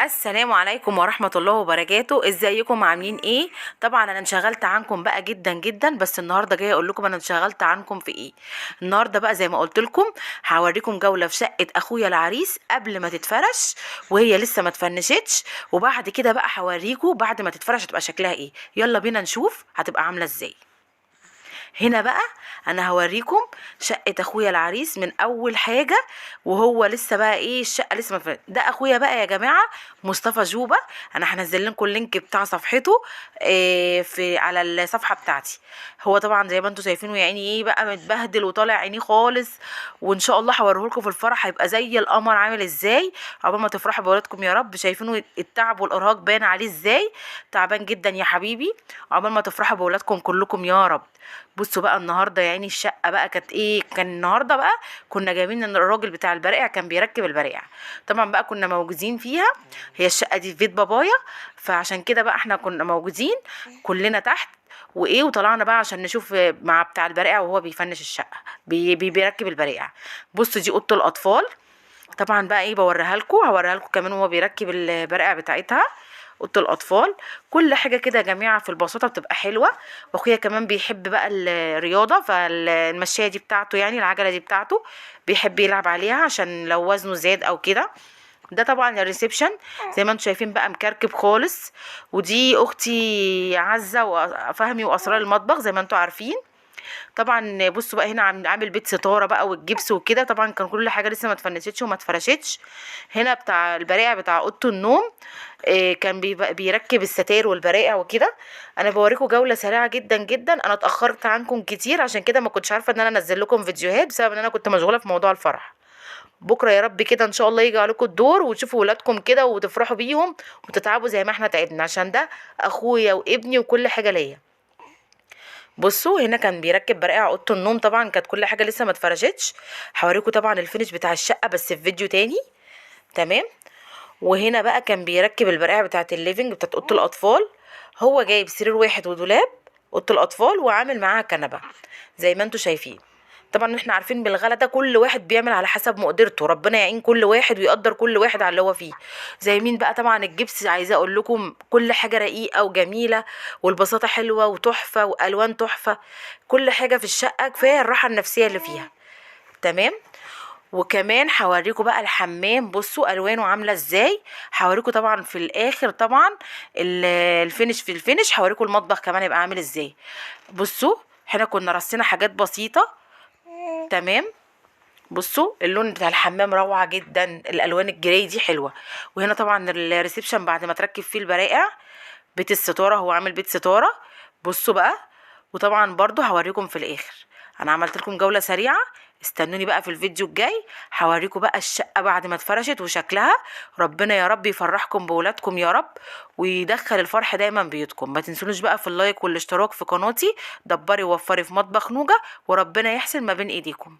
السلام عليكم ورحمة الله وبركاته. ازيكم عاملين ايه؟ طبعا انا انشغلت عنكم بقى جدا جدا، بس النهارده جايه اقول لكم انا انشغلت عنكم في ايه. النهارده بقى زي ما قلت لكم هوريكم جولة في شقة اخويا العريس قبل ما تتفرش، وهي لسه ما اتفنشتش، وبعد كده بقى هوريكم بعد ما تتفرش هتبقى شكلها ايه. يلا بينا نشوف هتبقى عاملة ازاي. هنا بقى انا هوريكم شقة اخويا العريس من اول حاجة، وهو لسه بقى ايه الشقة لسه ما اتفرشت. ده اخويا بقى يا جماعة، مصطفى جوبة. انا هنزل لكم اللينك بتاع صفحته إيه في على الصفحة بتاعتي. هو طبعا زي ما انتم شايفينه يا عيني ايه بقى متبهدل وطالع عينيه خالص، وان شاء الله هوريه لكم في الفرح هيبقى زي القمر عامل ازاي. عقبال ما تفرحوا بولادكم يا رب. شايفينه التعب والارهاق باين عليه ازاي، تعبان جدا يا حبيبي. عقبال ما تفرحوا بولادكم كلكم يا رب. بصوا بقى النهارده يعني الشقه بقى كانت ايه. كان النهارده بقى كنا جايبين ان الراجل بتاع البرائع كان بيركب البرائع. طبعا بقى كنا موجودين فيها. هي الشقه دي في بيت بابايا، فعشان كده بقى احنا كنا موجودين كلنا تحت وايه، وطلعنا بقى عشان نشوف مع بتاع البرائع وهو بيفنش الشقه بيركب البرائع. بصوا دي اوضه الاطفال. طبعا بقى ايه هوريها لكم كمان وهو بيركب البرقع بتاعتها. اوضه الاطفال كل حاجه كده يا جماعه في البساطه بتبقى حلوه. واخويا كمان بيحب بقى الرياضه، فالمشايه دي بتاعته يعني العجله دي بتاعته بيحب يلعب عليها عشان لو وزنه زاد او كده. ده طبعا الريسبشن زي ما انتم شايفين بقى مكركب خالص. ودي اختي عزه وفهمي واسرار المطبخ زي ما انتم عارفين. طبعا بصوا بقى هنا عامل بيت ستاره بقى والجبس وكده. طبعا كان كل حاجه لسه ما اتفنشتش وما اتفرشتش. هنا بتاع البرائع بتاع اوضه النوم كان بيركب الستاير والبرائع وكده. انا بوريكم جوله سريعه جدا جدا. انا اتاخرت عنكم كتير عشان كده ما كنتش عارفه ان انا انزل لكم فيديوهات بسبب ان انا كنت مشغوله في موضوع الفرح. بكره يا رب كده ان شاء الله يجي عليكم الدور وتشوفوا ولادكم كده وتفرحوا بيهم وتتعبوا زي ما احنا تعبنا، عشان ده اخويا وابني وكل حاجه ليا. بصوا هنا كان بيركب برقع اوضه النوم. طبعا كانت كل حاجه لسه ما اتفرشتش. هوريكم طبعا الفينش بتاع الشقه بس في فيديو تاني. تمام. وهنا بقى كان بيركب البرقع بتاعه الليفنج بتاعه اوضه الاطفال. هو جايب سرير واحد ودولاب اوضه الاطفال وعامل معاها كنبه زي ما انتم شايفين. طبعا احنا عارفين بالغلا ده كل واحد بيعمل على حسب مقدرته، ربنا يعين كل واحد ويقدر كل واحد على اللي هو فيه. زي مين بقى طبعا الجبس عايزه اقول لكم كل حاجه رقيقه وجميله، والبساطه حلوه وتحفه والوان تحفه. كل حاجه في الشقه كفايه الراحه النفسيه اللي فيها. تمام. وكمان هوريكم بقى الحمام. بصوا الوانه عامله ازاي. هوريكم طبعا في الاخر طبعا الفينش في الفينش هوريكم المطبخ كمان يبقى عامل ازاي. بصوا احنا كنا رصينا حاجات بسيطه. تمام. بصوا اللون بتاع الحمام روعه جدا، الالوان الجراي دي حلوه. وهنا طبعا الريسبشن بعد ما تركب فيه البرائع. بيت الستاره هو عامل بيت ستاره. بصوا بقى. وطبعا برضو هوريكم في الاخر. انا عملت لكم جوله سريعه. استنوني بقى في الفيديو الجاي هوريكم بقى الشقه بعد ما اتفرشت وشكلها. ربنا يا رب يفرحكم بولادكم يا رب، ويدخل الفرح دايما بيوتكم. ما تنسونوش بقى في اللايك والاشتراك في قناتي. دبري ووفري في مطبخ نوجة، وربنا يحسن ما بين ايديكم.